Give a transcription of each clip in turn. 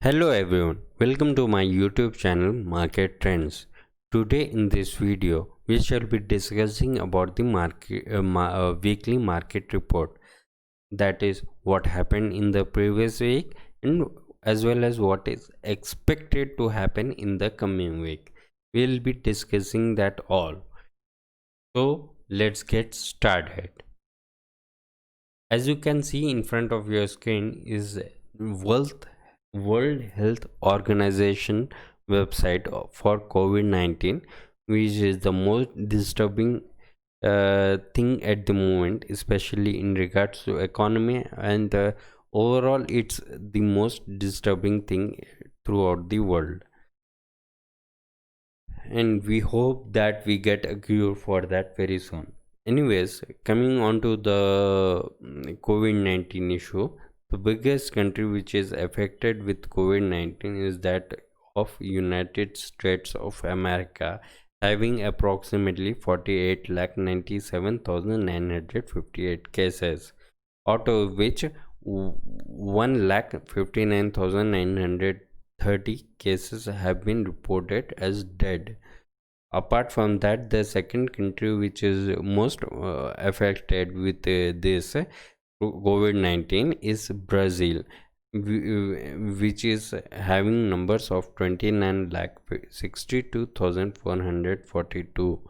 Hello everyone, welcome to my YouTube channel Market Trends. Today in this video, we shall be discussing about the weekly market report. That is what happened in the previous week and as well as what is expected to happen in the coming week. We'll be discussing that all. So let's get started. As you can see in front of your screen is World Health Organization website for COVID-19, which is the most disturbing thing at the moment, especially in regards to economy, and overall it's the most disturbing thing throughout the world, and we hope that we get a cure for that very soon. Anyways, coming on to the COVID-19 issue, the biggest country which is affected with COVID-19 is that of United States of America, having approximately 48,97,958 cases, out of which 1,59,930 cases have been reported as dead. Apart from that, the second country which is most affected with this COVID-19 is Brazil, which is having numbers of 29,62,442,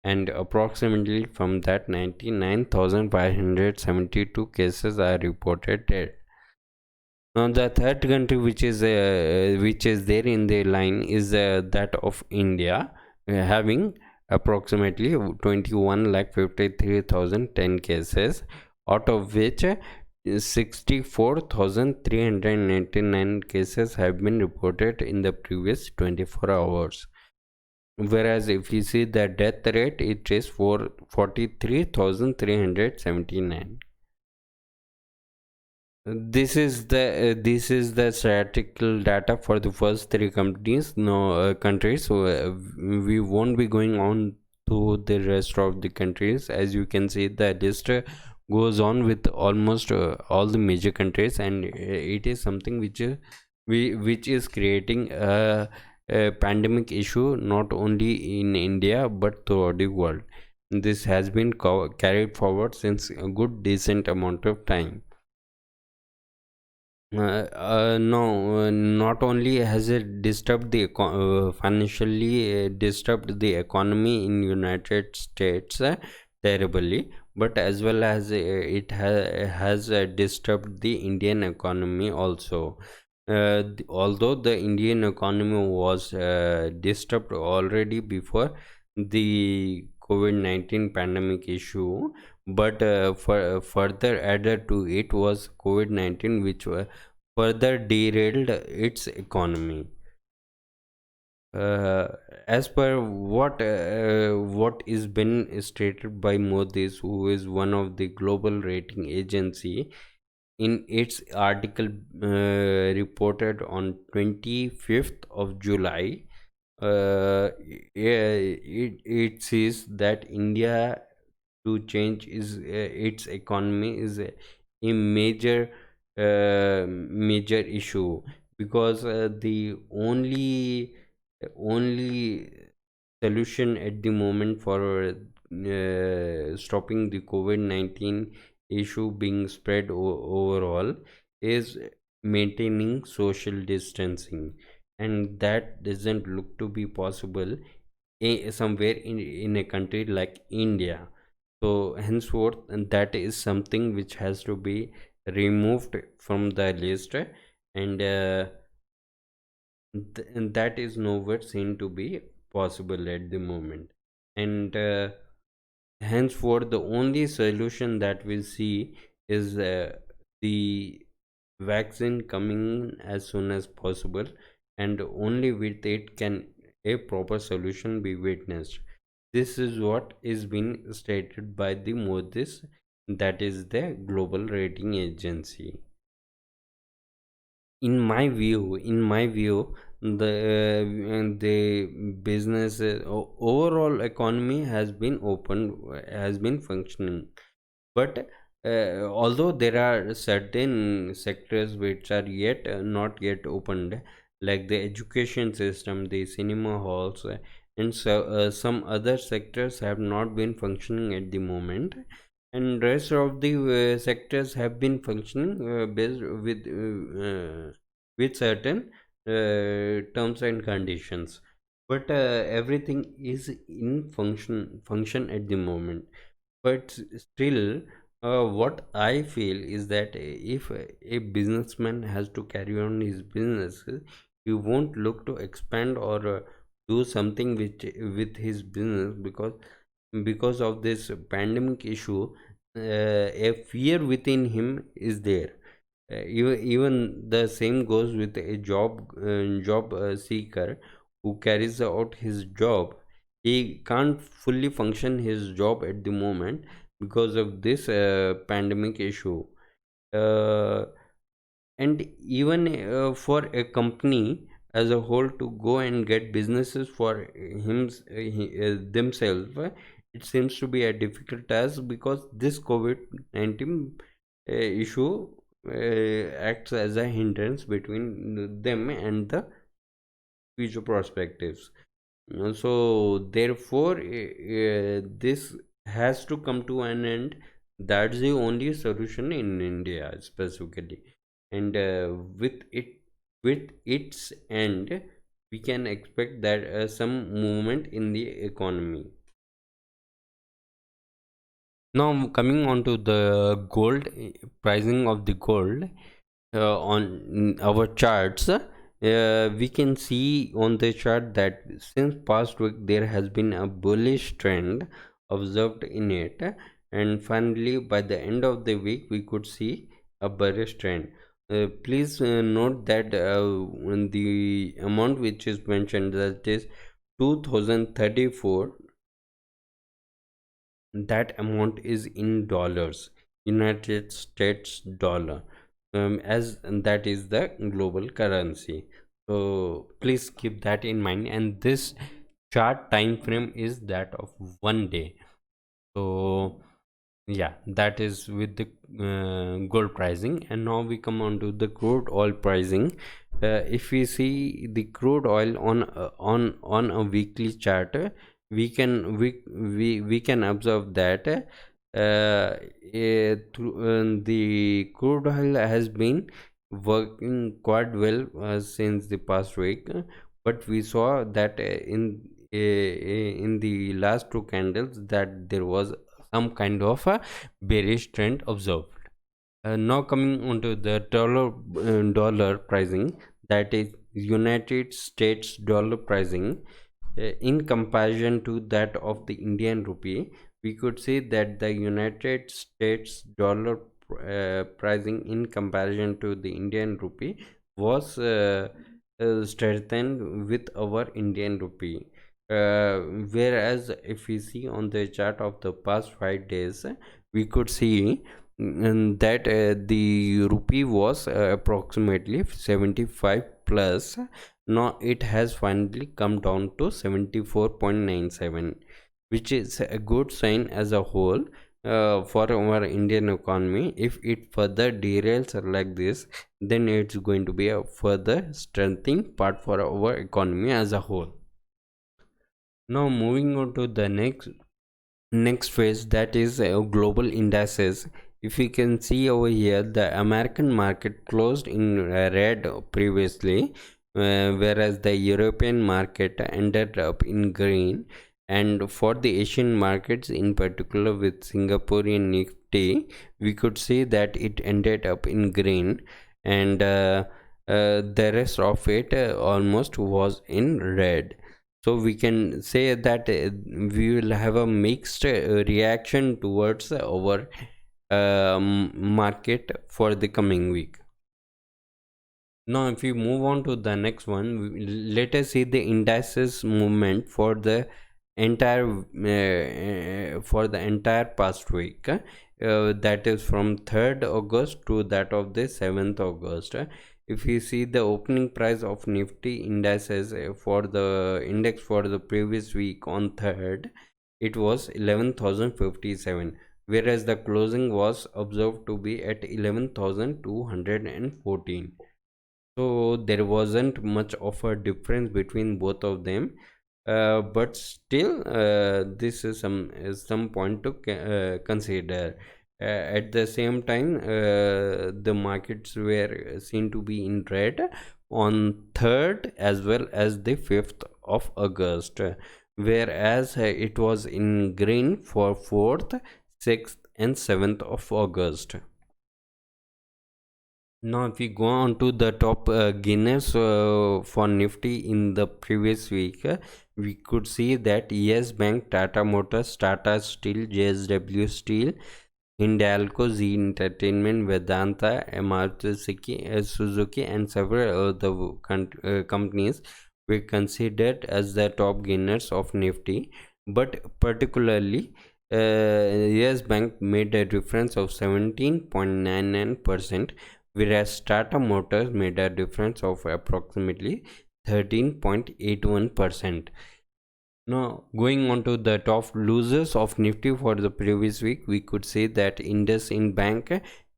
and approximately from that 99,572 cases are reported dead. Now the third country which is there in the line is that of India, having approximately 21,53,010 cases, out of which 64,399 cases have been reported in the previous 24 hours. Whereas if you see the death rate, it is 43,379. This is the statistical data for the first three countries. Countries. So we won't be going on to the rest of the countries. As you can see, the list goes on with almost all the major countries, and it is something which is creating a pandemic issue not only in India but throughout the world. This has been carried forward since a good decent amount of time. No, not only has it disturbed the financially disturbed the economy in United States terribly, but as well as it has disturbed the Indian economy also. Although the Indian economy was disturbed already before the COVID-19 pandemic issue, but further added to it was COVID-19, which further derailed its economy. Uh, as per what is been stated by Moody's, who is one of the global rating agency, in its article reported on 25th of July, it says that India to change is its economy is a major issue, because the only solution at the moment for stopping the COVID-19 issue being spread overall is maintaining social distancing, and that doesn't look to be possible somewhere in a country like India. So henceforth, and that is something which has to be removed from the list, and and that is nowhere seen to be possible at the moment. And henceforth, the only solution that we see is the vaccine coming in as soon as possible, and only with it can a proper solution be witnessed. This is what is being stated by the Moody's, that is the global rating agency. In my view, the business overall economy has been open, has been functioning, but although there are certain sectors which are yet not yet opened, like the education system, the cinema halls, and so some other sectors have not been functioning at the moment, and rest of the sectors have been functioning based with certain terms and conditions, but everything is in function at the moment. But still, what I feel is that if a businessman has to carry on his business, he won't look to expand or do something with his business, because of this pandemic issue. A fear within him is there. Even the same goes with a job seeker who carries out his job. He can't fully function his job at the moment because of this pandemic issue. uh, and even for a company as a whole to go and get businesses for themselves, it seems to be a difficult task, because this COVID-19 issue acts as a hindrance between them and the future perspectives. So therefore, this has to come to an end. That's the only solution in India specifically, and with its end, we can expect that some movement in the economy. Now coming on to the gold, pricing of the gold on our charts. We can see on the chart that since past week there has been a bullish trend observed in it, and finally by the end of the week we could see a bearish trend. Please note that when the amount which is mentioned, that is 2034, that amount is in dollars, United States dollar, as that is the global currency. So please keep that in mind, and this chart time frame is that of 1 day. So yeah, that is with the gold pricing. And now we come on to the crude oil pricing. If we see the crude oil on a weekly chart, we can observe that the crude oil has been working quite well since the past week, but we saw that in the last two candles that there was some kind of a bearish trend observed. Now coming on to the dollar pricing, that is United States dollar pricing. In comparison to that of the Indian rupee, we could say that the United States dollar pricing in comparison to the Indian rupee was strengthened with our Indian rupee. Whereas if we see on the chart of the past 5 days, we could see that the rupee was approximately 75 plus. Now it has finally come down to 74.97, which is a good sign as a whole for our Indian economy. If it further derails like this, then it's going to be a further strengthening part for our economy as a whole. Now moving on to the next phase, that is global indices. If you can see over here, the American market closed in red previously, whereas the European market ended up in green. And for the Asian markets, in particular with Singaporean Nifty, we could see that it ended up in green, and the rest of it almost was in red. So we can say that we will have a mixed reaction towards our market for the coming week. Now if we move on to the next one, let us see the indices movement for the entire past week. That is from 3rd August to that of the 7th August. If you see the opening price of Nifty indices for the index for the previous week on 3rd, it was 11,057. whereas the closing was observed to be at 11,214. So there wasn't much of a difference between both of them, but still this is some point to consider. At the same time, the markets were seen to be in red on 3rd as well as the 5th of August, whereas it was in green for 4th, 6th and 7th of August. Now, if we go on to the top gainers for Nifty in the previous week, we could see that Yes Bank, Tata Motors, Tata Steel, JSW Steel, Hindalco, Z Entertainment, Vedanta, Maruti Suzuki, and several other companies were considered as the top gainers of Nifty, but particularly Yes Bank made a difference of 17.99%, whereas Tata Motors made a difference of approximately 13.81%. Now, going on to the top losers of Nifty for the previous week, we could say that IndusInd Bank,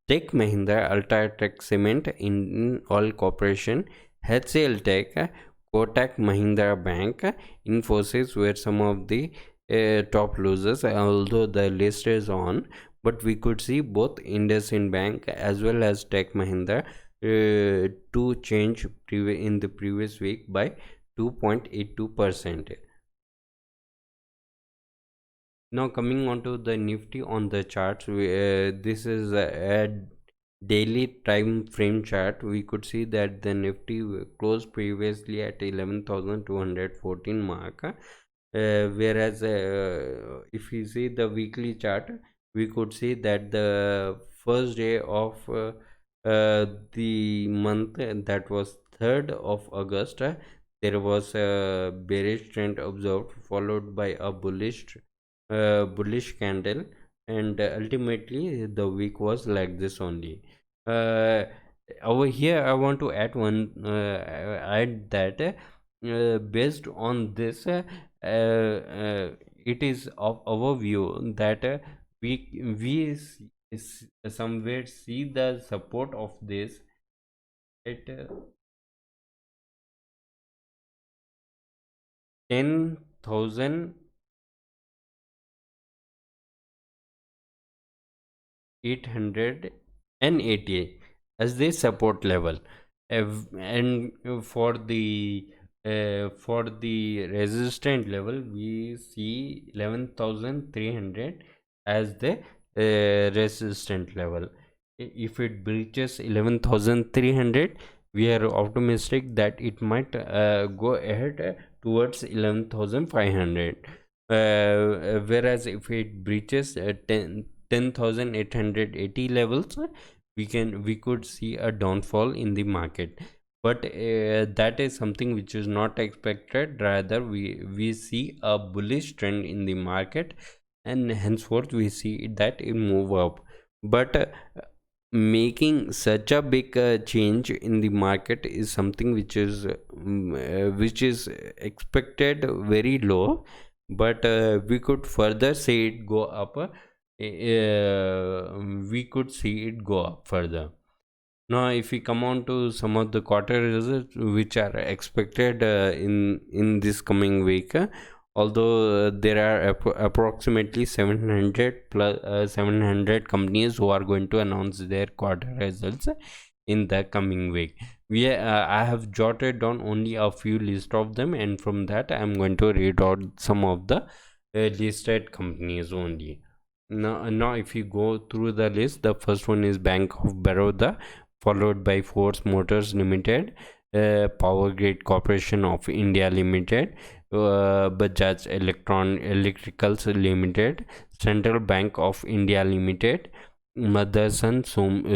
Tech Mahindra, Ultratech Cement, Indian Oil Corporation, HCL Tech, Kotak Mahindra Bank, Infosys were some of the top losers, although the list is on. But we could see both IndusInd Bank as well as Tech Mahindra to change in the previous week by 2.82%. Now coming on to the Nifty on the charts, this is a daily time frame chart. We could see that the Nifty closed previously at 11,214 mark, whereas if we see the weekly chart, we could see that the first day of the month, that was 3rd of August, there was a bearish trend observed, followed by a bullish candle, and ultimately the week was like this only. Over here I want to add add that based on this, it is of our view that we somewhere see the support of this at 10,000 880 as the support level, and for the resistant level we see 11,300 as the resistant level. If it breaches 11,300, we are optimistic that it might go ahead towards 11,500, whereas if it breaches 10,880 levels, we could see a downfall in the market. But that is something which is not expected. Rather, we see a bullish trend in the market, and henceforth we see that it move up. But making such a big change in the market is something which is expected very low, but we could further see it go up. We could see it go up further. Now, if we come on to some of the quarter results which are expected in this coming week, although there are approximately 700 companies who are going to announce their quarter results in the coming week. I have jotted down only a few list of them, and from that I am going to read out some of the listed companies only. Now if you go through the list, the first one is Bank of Baroda, followed by Force Motors Limited, Power Grid Corporation of India Limited, Bajaj Electricals Limited, Central Bank of India Limited, Motherson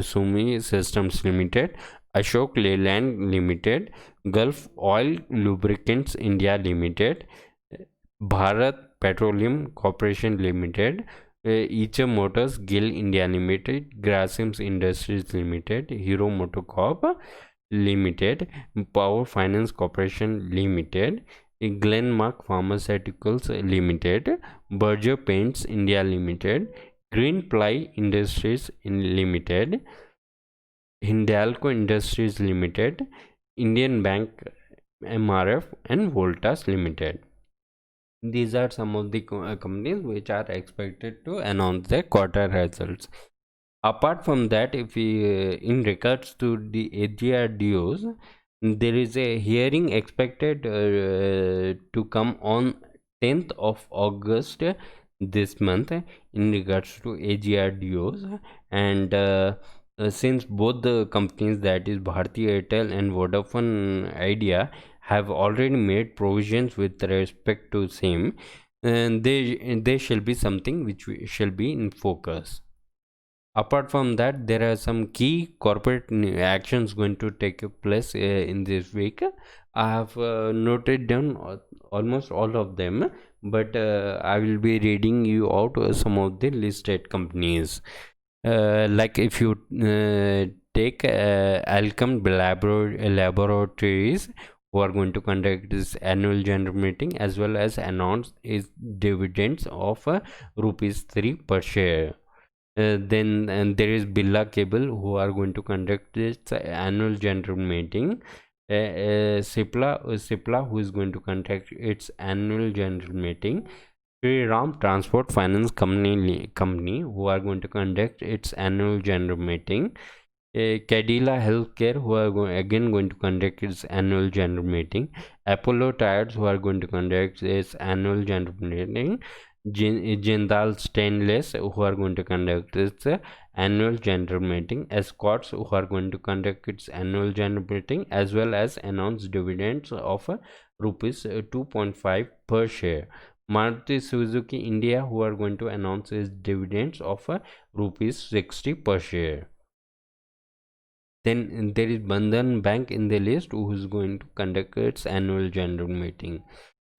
Sumi Systems Limited, Ashok Leyland Limited, Gulf Oil Lubricants India Limited, Bharat Petroleum Corporation Limited, Eicher Motors Gill India Limited, Grasim's Industries Limited, Hero Motocorp Limited, Power Finance Corporation Limited, Glenmark Pharmaceuticals Limited, Berger Paints India Limited, Greenply Industries Limited, Hindalco Industries Limited, Indian Bank MRF, and Voltas Limited. These are some of the companies which are expected to announce their quarter results. Apart from that, if we in regards to the AGRDOs, there is a hearing expected to come on 10th of August this month in regards to AGRDOs, and since both the companies, that is Bharti Airtel and Vodafone Idea, have already made provisions with respect to same, and they shall be something which shall be in focus. Apart from that, there are some key corporate actions going to take place in this week. I have noted down almost all of them, but I will be reading you out some of the listed companies. Like if you take Alchem Laboratories, who are going to conduct this annual general meeting as well as announce its dividends of rupees 3 per share. Then there is Birla Cable, who are going to conduct its annual general meeting. Cipla, who is going to conduct its annual general meeting. Sri Ram Transport Finance Company, who are going to conduct its annual general meeting. Cadila Healthcare, who are going to conduct its annual general meeting. Apollo Tires, who are going to conduct its annual general meeting. Jindal Stainless, who are going to conduct its annual general meeting. Escorts, who are going to conduct its annual general meeting as well as announce dividends of rupees 2.5 per share. Maruti Suzuki India, who are going to announce its dividends of rupees 60 per share. Then there is Bandhan Bank in the list, who is going to conduct its annual general meeting.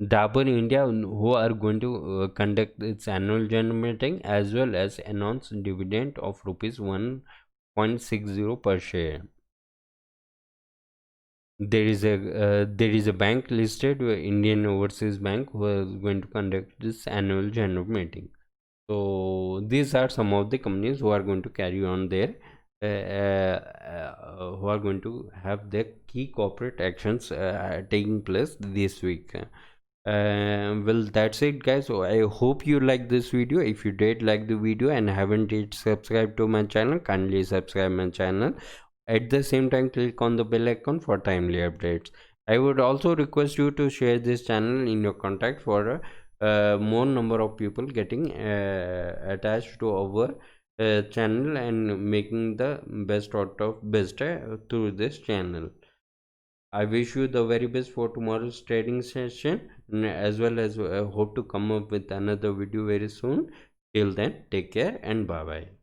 Dabur India, who are going to conduct its annual general meeting as well as announce dividend of rupees 1.60 per share. There is a bank listed, Indian Overseas Bank, who is going to conduct this annual general meeting. So these are some of the companies who are going to carry on their who are going to have their key corporate actions taking place this week. Well, that's it, guys. So I hope you like this video. If you did like the video and haven't yet subscribed to my channel, kindly subscribe my channel. At the same time, click on the bell icon for timely updates. I would also request you to share this channel in your contact for more number of people getting attached to our channel and making the best out of best through this channel. I wish you the very best for tomorrow's trading session, as well as hope to come up with another video very soon. Till then, take care and bye bye.